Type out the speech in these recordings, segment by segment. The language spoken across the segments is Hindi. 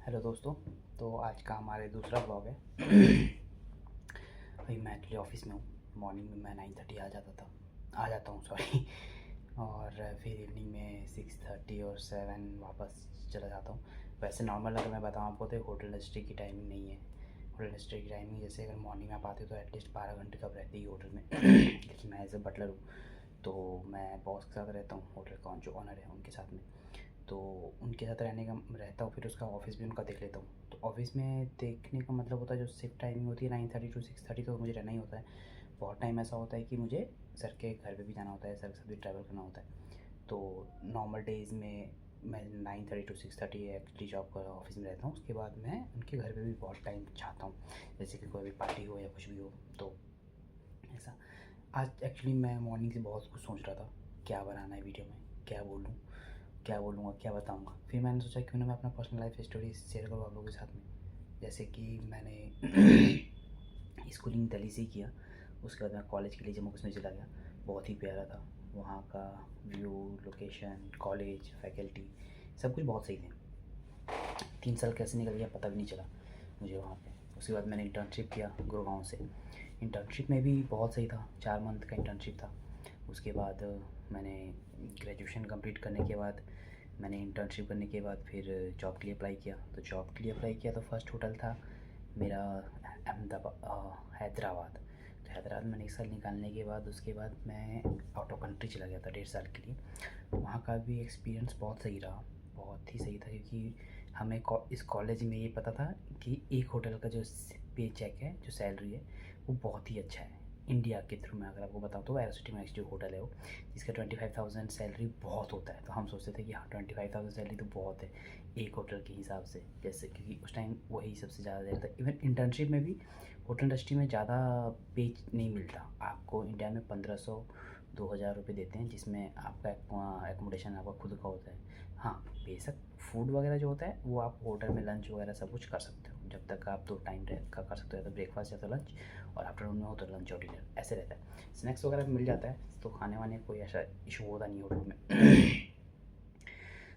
हेलो दोस्तों। तो आज का हमारे दूसरा ब्लॉग है। अभी मैं एक्चुअली ऑफिस में हूँ। मॉर्निंग में मैं 9:30 आ जाता हूँ सॉरी। और फिर इवनिंग में 6:30 और 7 वापस चला जाता हूँ। वैसे नॉर्मल अगर मैं बताऊँ आपको तो होटल इंडस्ट्री की टाइमिंग नहीं है। होटल इंडस्ट्री की टाइमिंग जैसे अगर मॉर्निंग में आप आते हो तो एटलीस्ट 12 घंटे कब रहती है होटल में। लेकिन मैं एज ए बटलर हूँ, तो मैं बॉस के साथ रहता हूँ, होटल का जो ऑनर है उनके साथ में। तो उनके साथ रहने का रहता हूँ, फिर उसका ऑफ़िस भी उनका देख लेता हूँ। तो ऑफ़िस में देखने का मतलब होता है जो शिफ्ट टाइमिंग होती है 9:30 टू 6:30, तो मुझे रहना ही होता है। बहुत टाइम ऐसा होता है कि मुझे सर के घर पे भी जाना होता है, सर के साथ भी ट्रैवल करना होता है। तो नॉर्मल डेज़ में मैं 9:30 टू 6:30 एक्चुअली जॉब कर ऑफिस में रहता हूँ। उसके बाद मैं उनके घर पे भी बहुत टाइम चाहता हूँ, जैसे कि कोई भी पार्टी हो या कुछ भी हो। तो ऐसा आज एक्चुअली मैं मॉर्निंग से बहुत कुछ सोच रहा था, क्या बनाना है वीडियो में, क्या बोलूँ, क्या बोलूँगा, क्या बताऊँगा। फिर मैंने सोचा क्यों ना मैं अपना पर्सनल लाइफ स्टोरी शेयर करूँ आप लोगों के साथ में। जैसे कि मैंने स्कूलिंग दिल्ली से ही किया। उसके बाद मैं कॉलेज के लिए जम्मू कश्मीर चला गया। बहुत ही प्यारा था वहाँ का व्यू, लोकेशन, कॉलेज, फैकल्टी, सब कुछ बहुत सही थे। 3 साल कैसे निकल गया पता भी नहीं चला मुझे वहाँ पे। उसके बाद मैंने इंटर्नशिप किया गुड़गांव से। इंटर्नशिप में भी बहुत सही था, 4 मंथ का इंटर्नशिप था। उसके बाद मैंने ग्रेजुएशन कंप्लीट करने के बाद मैंने इंटर्नशिप करने के बाद फिर जॉब के लिए अप्लाई किया। तो जॉब के लिए अप्लाई किया तो फर्स्ट होटल था मेरा हैदराबाद। तो हैदराबाद में 1 साल निकालने के बाद उसके बाद मैं आउट ऑफ कंट्री चला गया था 1.5 साल के लिए। वहाँ का भी एक्सपीरियंस बहुत सही रहा, बहुत ही सही था, क्योंकि हमें इस कॉलेज में ये पता था कि एक होटल का जो पे चेक है, जो सैलरी है, वो बहुत ही अच्छा है। इंडिया के थ्रू मैं अगर आपको बताऊँ तो एरोसिटी में जो होटल है वो, जिसका 25,000 सैलरी बहुत होता है। तो हम सोचते थे कि हाँ 25,000 सैलरी तो बहुत है एक होटल के हिसाब से, जैसे क्योंकि उस टाइम वही सबसे ज़्यादा दे रहा था। इवन इंटर्नशिप में भी होटल इंडस्ट्री में ज़्यादा पे नहीं मिलता आपको। इंडिया में 1500-2000 रुपये देते हैं, जिसमें आपका एकोमोडेशन आपका खुद का होता है। हाँ, बेशक फूड वगैरह जो होता है वो आप होटल में लंच वगैरह सब कुछ कर सकते हो, जब तक आप 2 टाइम का कर सकते हो, या तो ब्रेकफास्ट या तो लंच, और आफ्टरनून में हो तो लंच और डिनर ऐसे रहता है। स्नैक्स वगैरह मिल जाता है, तो खाने वाने कोई ऐसा इशू होता नहीं होटल में।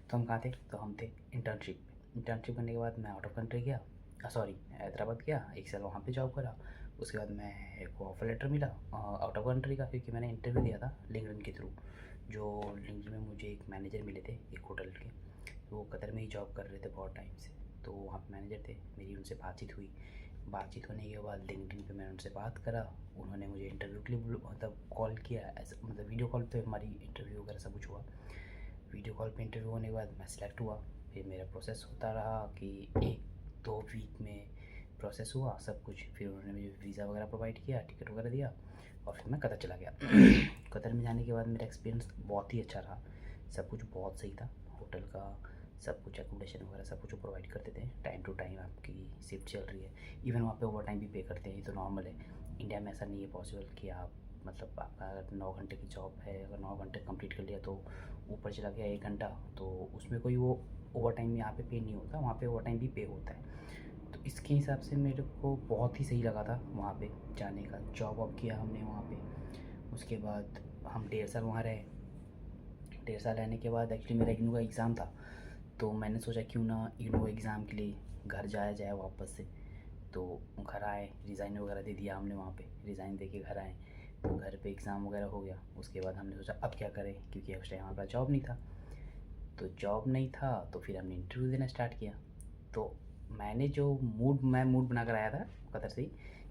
तो हम कहाँ थे, तो हम थे इंटर्नशिप में। इंटर्नशिप करने के बाद मैं आउट ऑफ कंट्री गया, सॉरी हैदराबाद गया, 1 साल वहाँ पे जॉब करा। उसके बाद मैं को ऑफर लेटर मिला आउट ऑफ कंट्री का, क्योंकि मैंने इंटरव्यू दिया था लिंक्डइन के थ्रू। जो लिंक्डइन में मुझे एक मैनेजर मिले थे एक होटल के, तो वो कतर में ही जॉब कर रहे थे बहुत टाइम से। तो वहाँ पे मैनेजर थे, मेरी उनसे बातचीत हुई। बातचीत होने के बाद लिंक्डइन पे मैंने उनसे बात करा। उन्होंने मुझे इंटरव्यू के लिए मतलब कॉल किया, ऐसा मतलब वीडियो कॉल पे हमारी इंटरव्यू वगैरह सब कुछ हुआ। वीडियो कॉल पे इंटरव्यू होने के बाद मैं सिलेक्ट हुआ। फिर मेरा प्रोसेस होता रहा कि 1-2 वीक में प्रोसेस हुआ सब कुछ। फिर उन्होंने मुझे वीज़ा वगैरह प्रोवाइड किया, टिकट वगैरह दिया, और फिर मैं कतर चला गया। कतर में जाने के बाद मेरा एक्सपीरियंस बहुत ही अच्छा रहा। सब कुछ बहुत सही था, होटल का सब कुछ, एकोमोडेशन वगैरह सब कुछ प्रोवाइड करते थे। टाइम टू टाइम आपकी शिफ्ट चल रही है, इवन वहाँ पे ओवर टाइम भी पे करते हैं, ये तो नॉर्मल है। इंडिया में ऐसा नहीं है पॉसिबल कि आप मतलब आपका अगर 9 घंटे की जॉब है, अगर 9 घंटे कंप्लीट कर लिया तो ऊपर चला गया 1 घंटा, तो उसमें कोई वो ओवर टाइम यहाँ पे पे नहीं होता, वहाँ पे ओवर टाइम भी पे होता है। तो इसके हिसाब से मेरे को बहुत ही सही लगा था वहाँ पे जाने का। जॉब वॉब किया हमने वहाँ पे। उसके बाद हम 1.5 साल वहाँ रहे। 1.5 साल रहने के बाद एक्चुअली मेरा इग्नू का एग्ज़ाम था, तो मैंने सोचा क्यों ना इग्नू एग्ज़ाम के लिए घर जाया जाए वापस से। तो घर आए, रिज़ाइन वगैरह दे दिया हमने वहाँ पे, रिज़ाइन दे के घर आए। तो घर पे एग्ज़ाम वगैरह हो गया। उसके बाद हमने सोचा अब क्या करें, क्योंकि उस टाइम हमारे पास जॉब नहीं था। तो जॉब नहीं था तो फिर हमने इंटरव्यू देना स्टार्ट किया। तो मैंने जो मूड बना कर आया था कतर से ही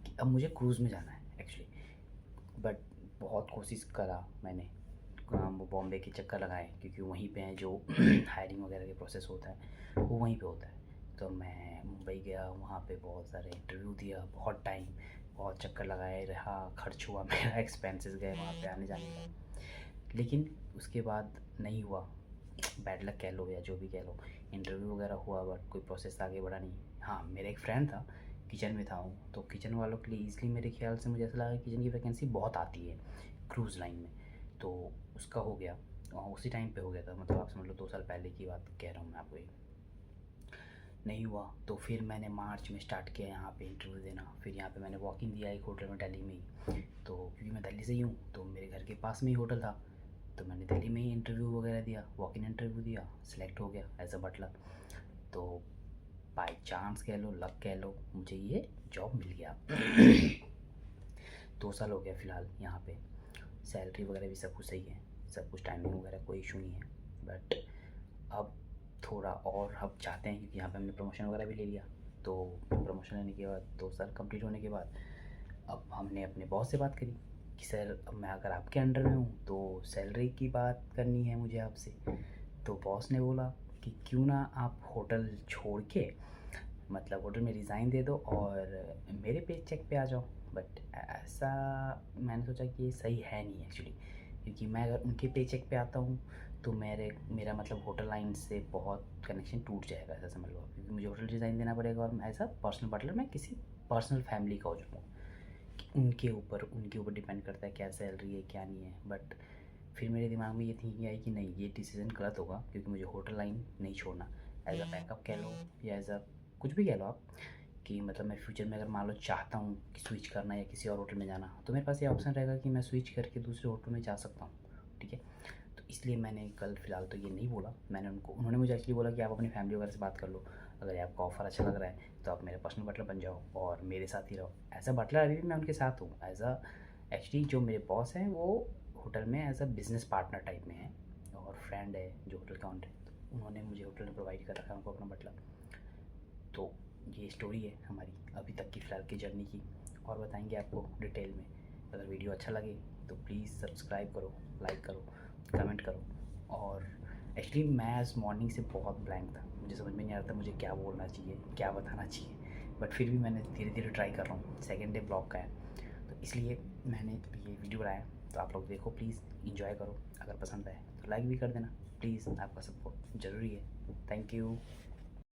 कि अब मुझे क्रूज़ में जाना है एक्चुअली। बट बहुत कोशिश करा मैंने, वो बॉम्बे के चक्कर लगाए, क्योंकि वहीं पे हैं जो हायरिंग वगैरह के प्रोसेस होता है वो वहीं पे होता है। तो मैं मुंबई गया, वहाँ पे बहुत सारे इंटरव्यू दिया, बहुत टाइम, बहुत चक्कर लगाए रहा, खर्च हुआ मेरा, एक्सपेंसेस गए वहाँ पे आने जाने का। लेकिन उसके बाद नहीं हुआ, बैड लक कह लो या जो भी कह लो। इंटरव्यू वगैरह हुआ बट कोई प्रोसेस आगे बढ़ा नहीं। हाँ, मेरा एक फ्रेंड था, किचन में था वो, तो किचन वालों के लिए ईज़िली मेरे ख्याल से मुझे ऐसा लगा कि किचन की वैकेंसी बहुत आती है क्रूज़ लाइन में। तो उसका हो गया, उसी टाइम पे हो गया था, मतलब आप समझ लो 2 साल पहले की बात कह रहा हूँ मैं आपको ये। नहीं हुआ तो फिर मैंने मार्च में स्टार्ट किया यहाँ पे इंटरव्यू देना। फिर यहाँ पे मैंने वॉक इन दिया एक होटल में दिल्ली में ही। तो क्योंकि मैं दिल्ली से ही हूँ तो मेरे घर के पास में ही होटल था, तो मैंने दिल्ली में ही इंटरव्यू वगैरह दिया, वॉक इन इंटरव्यू दिया, सिलेक्ट हो गया एज अ बटलर। तो बाय चांस कह लो, लक कह लो, मुझे ये जॉब मिल गया। 2 साल हो गया फ़िलहाल यहाँ पे। सैलरी वगैरह भी सब कुछ सही है, सब कुछ टाइमिंग वगैरह कोई इशू नहीं है। बट अब थोड़ा और हम चाहते हैं, क्योंकि यहाँ पे हमने प्रमोशन वगैरह भी ले लिया। तो प्रमोशन लेने के बाद 2 साल कंप्लीट होने के बाद अब हमने अपने बॉस से बात करी कि सर, अब मैं अगर आपके अंडर में हूँ तो सैलरी की बात करनी है मुझे आपसे। तो बॉस ने बोला कि क्यों ना आप होटल छोड़ के, मतलब होटल में रिज़ाइन दे दो और मेरे पे चेक पे आ जाओ। बट ऐसा मैंने सोचा कि ये सही है नहीं एक्चुअली, क्योंकि मैं अगर उनके पे चेक पे आता हूँ तो मेरा मतलब होटल लाइन से बहुत कनेक्शन टूट जाएगा, ऐसा समझ लो। क्योंकि मुझे होटल डिज़ाइन देना पड़ेगा और एज अ पर्सनल बटलर मैं किसी पर्सनल फैमिली का हो जाऊँगा। उनके ऊपर डिपेंड करता है क्या सैलरी है क्या नहीं है। बट फिर मेरे दिमाग में ये थिंकिंग आई कि नहीं, ये डिसीज़न गलत होगा, क्योंकि मुझे होटल लाइन नहीं छोड़ना। एज अ बैकअप कह लो या एज अ कुछ भी कह लो आप, कि मतलब मैं फ्यूचर में अगर मान लो चाहता हूँ कि स्विच करना या किसी और होटल में जाना, तो मेरे पास ये ऑप्शन रहेगा कि मैं स्विच करके दूसरे होटल में जा सकता हूँ। ठीक है, तो इसलिए मैंने कल फ़िलहाल तो ये नहीं बोला। उन्होंने मुझे एक्चुअली बोला कि आप अपनी फैमिली वगैरह से बात कर लो, अगर आपका ऑफ़र अच्छा लग रहा है तो आप मेरे पर्सनल बटलर बन जाओ और मेरे साथ ही रहो। एज अ बटलर अभी भी मैं उनके साथ हूँ। एज अ एक्चुअली जो मेरे बॉस हैं वो होटल में as a business partner type में है, और फ्रेंड है जो होटल का ओनर है, तो उन्होंने मुझे होटल में प्रोवाइड कर रखा है उनको अपना बटलर। तो ये स्टोरी है हमारी अभी तक की फ़िलहाल की जर्नी की, और बताएंगे आपको डिटेल में। अगर वीडियो अच्छा लगे तो प्लीज़ सब्सक्राइब करो, लाइक करो, कमेंट करो। और एक्चुअली मैं आज मॉर्निंग से बहुत ब्लैंक था, मुझे समझ में नहीं आ रहा था मुझे क्या बोलना चाहिए, क्या बताना चाहिए। बट फिर भी मैंने धीरे धीरे ट्राई कर रहा हूँ। सेकेंड डे ब्लॉग का है, तो इसलिए मैंने ये वीडियो बनाया। तो आप लोग देखो, प्लीज़ इंजॉय करो। अगर पसंद आए तो लाइक भी कर देना प्लीज़, आपका सपोर्ट ज़रूरी है। Thank you.